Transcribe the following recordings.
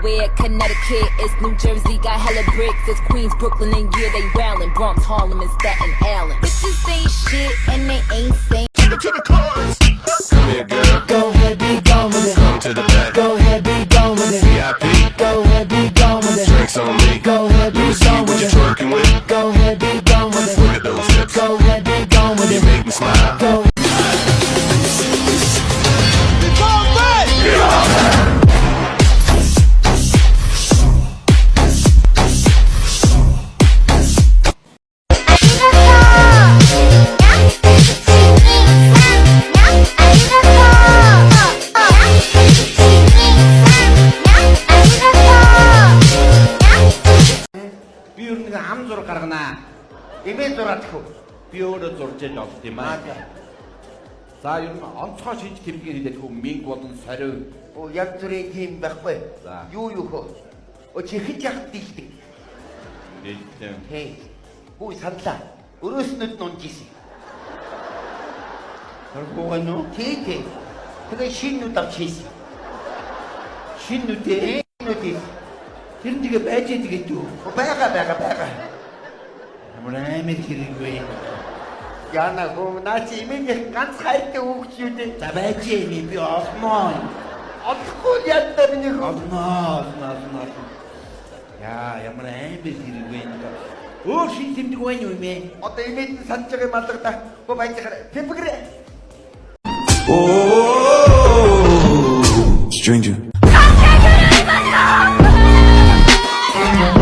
Delaware, Connecticut, it's New Jersey, got hella bricks. It's Queens, Brooklyn, and yeah, they rallying. Bronx, Harlem, and Staten Island. Bitches ain't shit, and they ain't saying. Take it to the cars. Come here, girl. Go ahead, be gone with it. Come to the back. Go ahead, be gone with it. VIP. Go ahead, be gone with it. Drinks on me. Go ahead, be Let me see gone what with you it. twerking with. Go ahead, be gone with it. Look at those hips. Go ahead, be gone with You it. make me smile. Go. Би ер нь ам зураг гарганаа. Имээ зураад хөө. Би өөрөө зурж яж олд юм аа. За ер нь онцгой шинж тэмдгийг хэлээд хөө минг болон сорив. Оо яг зүрийн тийм байхгүй. За. Юу хөө. Оо чихэж яхад дийлдэг. Нэлээд. Хей. Хүү сандлаа. Өрөөснөд нунж исэн. Харахгүй нөө. Тий. Тэгээ шинүүд авч хийсэн. Шин нүдээ. Шинүүд. Тэр нь тэгээ байж тэгээд юу. Бага. Ямар амир хэрэггүй. Яна хөө наач имээ ганц хайртай өгч юу дээ. За байж юм би олноо. Олохгүй яддаг нэг хөө. Олноо. Яа ямар амир хэрэггүй. Өөр шин тэмдэг байна уу имээ? Одоо имээд санаж байгаа малгада. Хөө баяжгаар. Пэмбгэрэ. Stranger.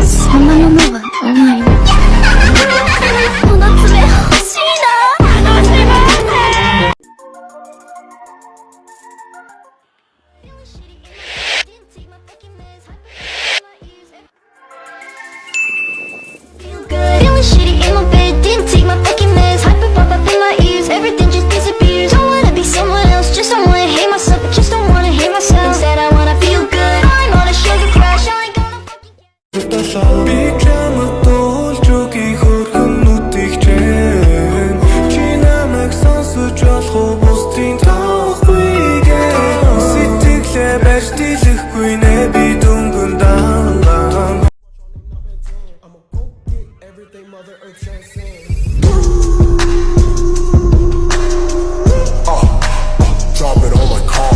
そんなものはない。この爪欲しいな。楽しませ。Feel good, feeling shitty in my bed. Didn't take my fucking meds. Hyper pop up in my ears. Everything just disappears. Don't wanna be someone else. Just don't wanna hate myself. But just don't wanna hate myself. Instead I wanna feel good. I'm on a sugar crash. I ain't gonna fucking Би чамд дуулж өгье хөрхөн нүдийг чээн Чи намайг сонсож болох уу бусдын тоххүйгээ Сэтгэлээ барьж дийлэхгүй нэ би дүнгэн даалан Drop it on my car.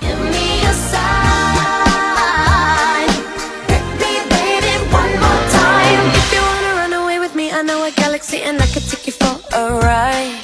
give me a sign. Baby, one more time. If you wanna run away with me, I know a galaxy and I could take you for a ride.